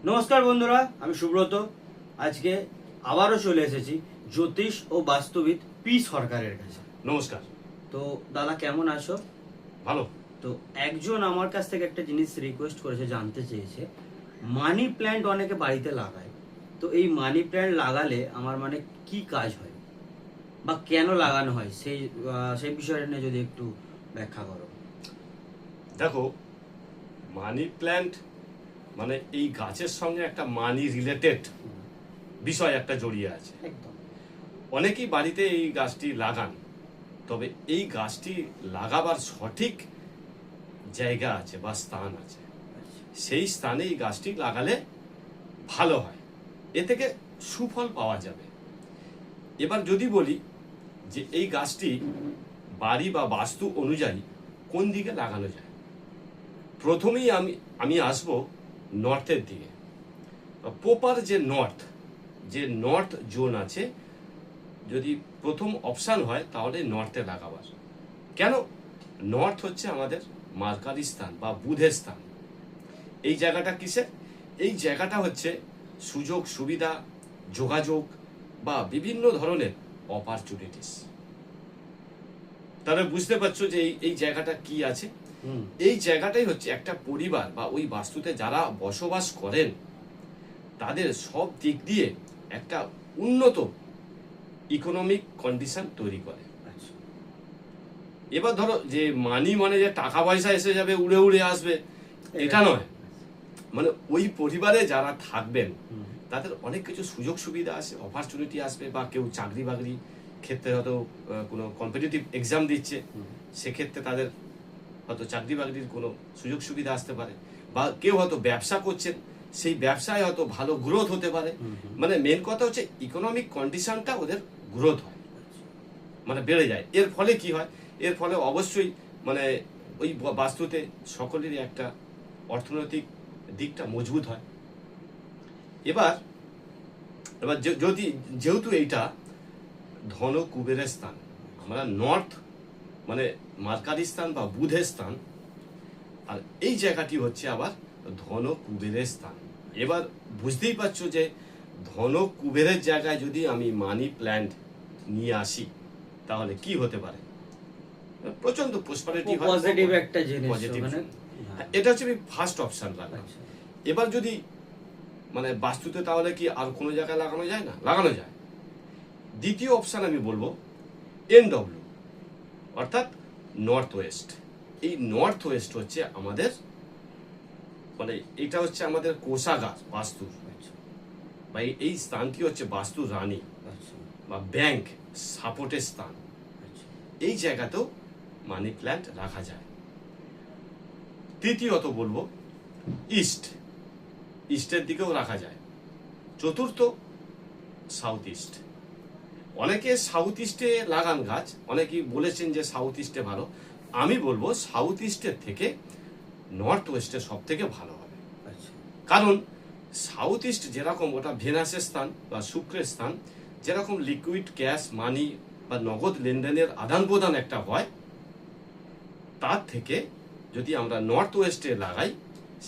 নমস্কার বন্ধুরা, আমি সুব্রত। আজকে আবারও চলে এসেছি জ্যোতিষ ও বাস্তুবিদ পি সরকারের কাছে। নমস্কার। তো দাদা, কেমন আছো? ভালো। তো একজন আমার কাছ থেকে একটা জিনিস রিকোয়েস্ট করেছে, জানতে চেয়েছে মানি প্ল্যান্ট অনেকে বাড়িতে লাগায়, তো এই মানি প্ল্যান্ট লাগালে আমার মানে কি কাজ হয় বা কেন লাগানো হয়, সেই বিষয়টা নিয়ে যদি একটু ব্যাখ্যা করো। দেখো, মানি প্ল্যান্ট মানে এই গাছের সঙ্গে একটা মানি রিলেটেড বিষয় একটা জড়িয়ে আছে। একদম। অনেকেই বাড়িতে এই গাছটি লাগান, তবে এই গাছটি লাগাবার সঠিক জায়গা আছে বা স্থান আছে। সেই স্থানে এই গাছটি লাগালে ভালো হয়, এ থেকে সুফল পাওয়া যাবে। এবার যদি বলি যে এই গাছটি বাড়ি বা বাস্তু অনুযায়ী কোন দিকে লাগানো যায়, প্রথমেই আমি আসব নর্থের দিকে। প্রপার যে নর্থ জোন আছে, যদি প্রথম অপশান হয় তাহলে নর্থে লাগাবার। কেন? নর্থ হচ্ছে আমাদের মার্কারি স্থান বা বুধের স্থান। এই জায়গাটা কিসের? এই জায়গাটা হচ্ছে সুযোগ সুবিধা, যোগাযোগ বা বিভিন্ন ধরনের অপরচুনিটিস। তাহলে বুঝতে পারছো যে এই জায়গাটা কি আছে। এই জায়গাটাই হচ্ছে একটা পরিবার বা ওই বাস্তুতে যারা বসবাস করেন তাদের সব দিক দিয়ে একটা উন্নত ইকোনমিক কন্ডিশন তৈরি করে। এবার ধরো যে মানি মানে যে টাকা পয়সা এসে যাবে, উড়ে উড়ে আসবে, এটা নয়। মানে ওই পরিবারে যারা থাকবেন তাদের অনেক কিছু সুযোগ সুবিধা আছে, অপরচুনিটি আসবে। বা কেউ চাকরি বাকরি ক্ষেত্রে হয়তো কোনো কম্পিটিটিভ এক্সাম দিচ্ছে, সেক্ষেত্রে তাদের হয়তো চাকরি বাকরির কোনো সুযোগ সুবিধা আসতে পারে। বা কেউ হয়তো ব্যবসা করছেন, সেই ব্যবসায় হয়তো ভালো গ্রোথ হতে পারে। মানে মেন কথা হচ্ছে ইকোনমিক কন্ডিশনটা ওদের গ্রোথ হয়, মানে বেড়ে যায়। এর ফলে কি হয়? এর ফলে অবশ্যই মানে ওই বাস্তুতে সকলেরই একটা অর্থনৈতিক দিকটা মজবুত হয়। এবার এবার যদি যেহেতু এইটা ধন কুবেরের স্থান, আমরা নর্থ মানে মার্কারি স্থান বা বুধের স্থান, আর এই জায়গাটি হচ্ছে আবার ধন কুবেরের স্থান। এবার বুঝতেই পারছো যে ধন কুবেরের জায়গায় যদি আমি মানি প্ল্যান্ট নিয়ে আসি তাহলে কি হতে পারে? প্রচন্ড প্রসপারিটি হয়, পজিটিভ একটা জিনিস পজিটিভ। মানে এটা হচ্ছে আমি ফার্স্ট অপশন রাখলাম। এবার যদি মানে বাস্তুতে তাহলে কি আর কোনো জায়গায় লাগানো যায় না? লাগানো যায়। দ্বিতীয় অপশন আমি বলবো NW, অর্থাৎ নর্থ ওয়েস্ট। এই নর্থ ওয়েস্ট হচ্ছে আমাদের মানে এটা হচ্ছে আমাদের কোষাগার বাস্তু, বা এই স্থানটি হচ্ছে বাস্তু রানী বা ব্যাংক সাপোর্টের স্থান। এই জায়গাতেও মানি প্ল্যান্ট রাখা যায়। তৃতীয়ত বলবো ইস্টের দিকেও রাখা যায়। চতুর্থ সাউথ ইস্ট। অনেকে সাউথ ইস্টে লাগান গাছ, অনেকেই বলেছেন যে সাউথ ইস্টে ভালো। আমি বলবো সাউথ ইস্টের থেকে নর্থ ওয়েস্টে সব থেকে ভালো হবে। কারণ সাউথ ইস্ট যেরকম ওটা ভেনাসের স্থান বা শুক্রের স্থান, যেরকম লিকুইড ক্যাশ মানি বা নগদ লেনদেনের আদান প্রদান একটা হয়, তার থেকে যদি আমরা নর্থ ওয়েস্টে লাগাই,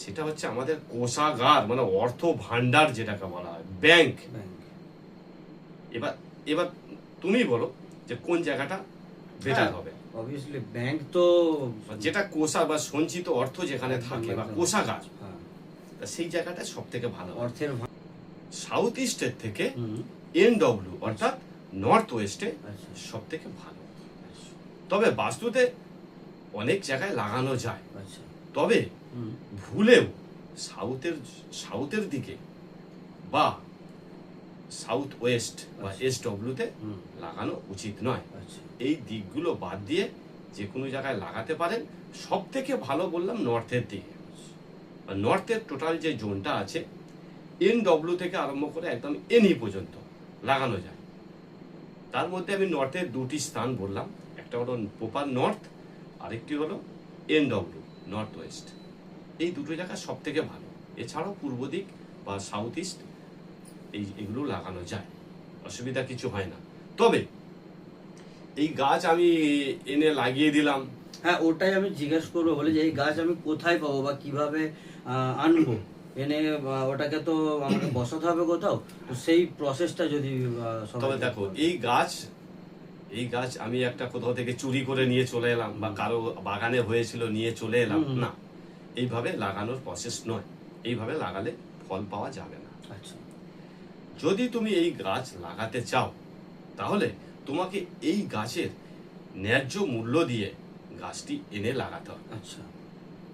সেটা হচ্ছে আমাদের কোষাগার মানে অর্থ ভান্ডার যেটাকে বলা হয়, ব্যাংক। এবার এবার তুমি বলো যে কোন জায়গাটা বেটার হবে? অবভিয়াসলি ব্যাংক, তো যেটা কোষা বা সঞ্চিত অর্থ যেখানে থাকে বা কোষাগার, সেই জায়গাটা সব থেকে ভালো অর্থের। সাউথ ইস্টের থেকে NW অর্থাৎ নর্থ ওয়েস্টে সব থেকে ভালো। তবে বাস্তুতে অনেক জায়গায় লাগানো যায়, তবে ভুলেও সাউথের দিকে বা সাউথ ওয়েস্ট বা SW তে লাগানো উচিত নয়। এই দিকগুলো বাদ দিয়ে যে কোনো জায়গায় লাগাতে পারেন। সব থেকে ভালো বললাম নর্থের দিকে। নর্থের টোটাল যে জোনটা আছে NW থেকে আরম্ভ করে একদম NE পর্যন্ত লাগানো যায়। তার মধ্যে আমি নর্থের দুটি স্থান বললাম, একটা হলো প্রপার নর্থ, আরেকটি হলো NW নর্থ ওয়েস্ট। এই দুটো জায়গা সব থেকে ভালো। এছাড়াও পূর্ব দিক বা সাউথ ইস্ট এগুলো লাগানো যায়, অসুবিধা কিছু হয় না। তবে এই গাছ আমি এনে লাগিয়ে দিলাম, হ্যাঁ, ওটাই আমি জিজ্ঞেস করবো বলে যে এই গাছ আমি কোথায় পাবো বা কিভাবে আনবো। এনে ওটাকে তো আমাকে বসাতে হবে কোথাও, তো সেই প্রসেসটা যদি সবাই তবে দেখো এই গাছ আমি একটা কোথাও থেকে চুরি করে নিয়ে চলে এলাম বা কারো বাগানে হয়েছিল নিয়ে চলে এলাম, না, এইভাবে লাগানোর প্রসেস নয়। এইভাবে লাগালে ফল পাওয়া যাবে না। আচ্ছা, যদি তুমি এই গাছ লাগাতে চাও তাহলে তোমাকে এই গাছের ন্যায্য মূল্য দিয়ে গাছটি এনে লাগাতে হবে। আচ্ছা,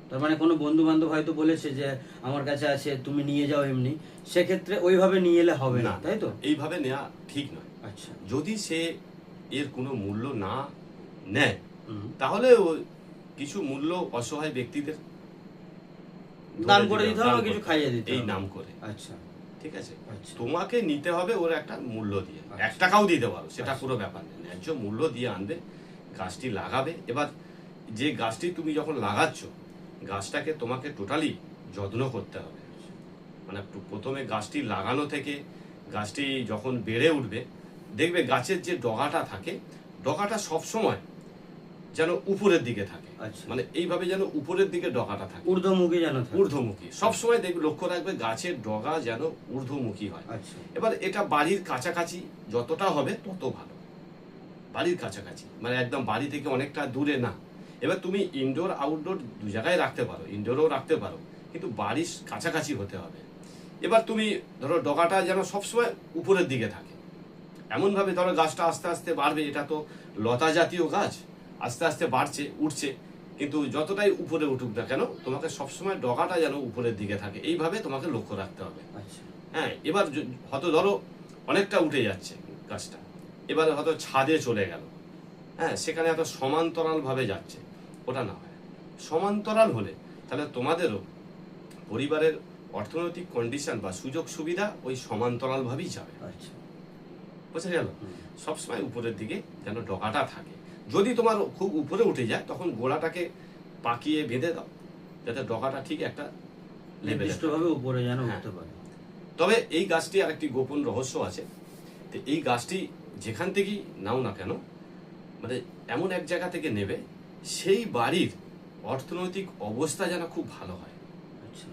তার মানে কোনো বন্ধু বান্ধব হয়তো বলেছে যে আমার কাছে আছে তুমি নিয়ে যাও এমনি, সেক্ষেত্রে ওইভাবে নিয়ে এলে হবে না, তাই তো? এইভাবে নেওয়া ঠিক নয়। আচ্ছা, যদি সে এর কোনো মূল্য না নেয় তাহলে কিছু মূল্য অসহায় ব্যক্তিদের দান করে দিতে হবে, কিছু খাইয়ে দিতে এই হবে। নাম করে। আচ্ছা, ঠিক আছে, আচ্ছা। তোমাকে নিতে হবে ওর একটা মূল্য দিয়ে, আচ্ছা। 1 টাকাও দিতে পারো, সেটা আচ্ছা। পুরো ব্যাপার নেই। ন্যায্য মূল্য দিয়ে আনবে, গাছটি লাগাবে। এবার যে গাছটি তুমি যখন লাগাচ্ছ, গাছটাকে তোমাকে টোটালি যত্ন করতে হবে। মানে প্রথমে গাছটি লাগানো থেকে গাছটি যখন বেড়ে উঠবে, দেখবে গাছের যে ডগাটা থাকে, ডগাটা সবসময় যেন উপরের দিকে থাকে। আচ্ছা। মানে এইভাবে যেন উপরের দিকে ডগাটা থাকে, ঊর্ধ্বমুখী যেন থাকে। ঊর্ধ্বমুখী। সবসময় দেখবে, লক্ষ্য রাখবে গাছের ডগা যেন ঊর্ধ্বমুখী হয়। আচ্ছা, এবার এটা বাড়ির কাছাকাছি যতটা হবে তত ভালো। বাড়ির কাছাকাছি মানে একদম বাড়ি থেকে অনেকটা দূরে না। এবার তুমি ইনডোর আউটডোর দু জায়গায় রাখতে পারো, ইনডোরেও রাখতে পারো, কিন্তু বাড়ির কাছাকাছি হতে হবে। এবার তুমি ধরো ডগাটা যেন সবসময় উপরের দিকে থাকে, এমনভাবে ধরো গাছটা আস্তে আস্তে বাড়বে। এটা তো লতা জাতীয় গাছ, আস্তে আস্তে বাড়ছে, উঠছে, কিন্তু যতটাই উপরে উঠুক না কেন, তোমাকে সবসময় ডগাটা যেন উপরের দিকে থাকে, এইভাবে তোমাকে লক্ষ্য রাখতে হবে। আচ্ছা, হ্যাঁ, এবার হয়তো ধরো অনেকটা উঠে যাচ্ছে গাছটা, এবার হয়তো ছাদে চলে গেল, হ্যাঁ, সেখানে হয়তো সমান্তরাল ভাবে যাচ্ছে, ওটা না হয়। সমান্তরাল হলে তাহলে তোমাদেরও পরিবারের অর্থনৈতিক কন্ডিশন বা সুযোগ সুবিধা ওই সমান্তরাল ভাবেই যাবে। আচ্ছা, বুঝা গেল? সবসময় উপরের দিকে যেন ডগাটা থাকে। যদি তোমার খুব উপরে উঠে যায়, তখন গোড়াটাকে পাকিয়ে বেঁধে দাও, যাতে ডগাটা ঠিক একটা লেভেলে থাকে। নির্দিষ্টভাবে উপরে যেন হ্যাঁ। উঠতে পারে। তবে এই গাছটি আর একটি গোপন রহস্য আছে। তো এই গাছটি যেখান থেকেই নাও না কেন, মানে এমন এক জায়গা থেকে নেবে সেই বাড়ির অর্থনৈতিক অবস্থা যেন খুব ভালো হয়। আচ্ছা,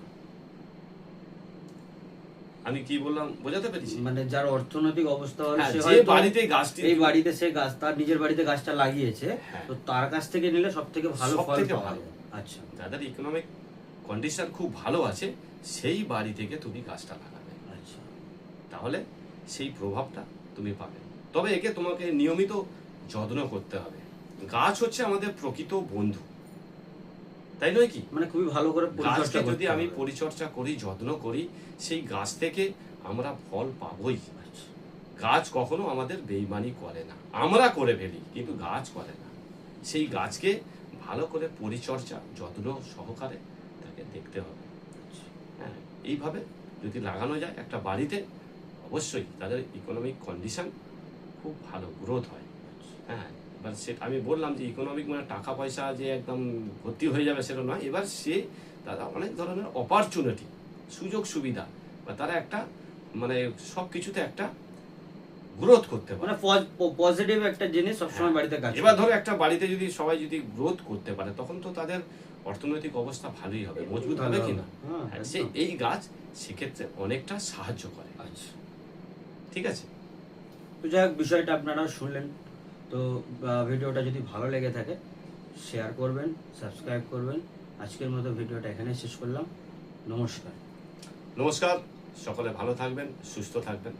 আমি কি বললাম বোঝাতে পেরেছি? মানে যার অর্থনৈতিক অবস্থা ভালো, হ্যাঁ, সে যে হয়তো বাড়িতে গাছটি, এই বাড়িতে সে গাছ, তার নিজের বাড়িতে গাছটা লাগিয়েছে, হ্যাঁ, তো তার কাছ থেকে নিলে সব থেকে ভালো ফল সবথেকে পাওয়া ভালো। যায়। আচ্ছা, যাদের ইকোনমিক কন্ডিশন খুব ভালো আছে, সেই বাড়ি থেকে তুমি গাছটা লাগাবে, আচ্ছা, তাহলে সেই প্রভাবটা তুমি পাবে। তবে একে তোমাকে নিয়মিত যত্ন করতে হবে। গাছ হচ্ছে আমাদের প্রকৃত বন্ধু, তাই নয় কি? মানে খুবই ভালো করে গাছকে পরিচর্যা যদি করতে আমি হবে। পরিচর্যা করি, যত্ন করি, সেই গাছ থেকে আমরা ফল পাবই। আচ্ছা, গাছ কখনো আমাদের বেইমানি করে না, আমরা করে ফেলি, কিন্তু গাছ করে না। সেই গাছকে ভালো করে পরিচর্যা, যত্ন সহকারে তাকে দেখতে হবে। হ্যাঁ, এইভাবে যদি লাগানো যায় একটা বাড়িতে, অবশ্যই তাদের ইকোনমিক কন্ডিশন খুব ভালো গ্রোথ হয়। হ্যাঁ, এবার সেটা আমি বললাম যে ইকোনমিক মানে টাকা পয়সা যে একদম ভর্তি হয়ে যাবে সেটা নয়। এবার সে তারা অনেক ধরনের অপরচুনিটি, সুযোগ সুবিধা, বা তারা একটা মানে সব কিছুতে একটা গ্রোথ করতে পারে। মানে পজিটিভ একটা জিনিস সবসময় বাড়িতে কাজ এবার করে। ধরো একটা বাড়িতে যদি সবাই যদি গ্রোথ করতে পারে, তখন তো তাদের অর্থনৈতিক অবস্থা ভালোই হবে, মজবুত হবে কিনা। হ্যাঁ, হ্যাঁ, একদম। সে এই গাছ সেক্ষেত্রে অনেকটা সাহায্য করে। আচ্ছা, ঠিক আছে, তো যাই হোক, বিষয়টা আপনারা শুনলেন। তো ভিডিওটা যদি ভালো লেগে থাকে শেয়ার করবেন, সাবস্ক্রাইব করবেন। আজকের মতো ভিডিওটা এখানে শেষ করলাম। নমস্কার। নমস্কার, সকলে ভালো থাকবেন, সুস্থ থাকবেন।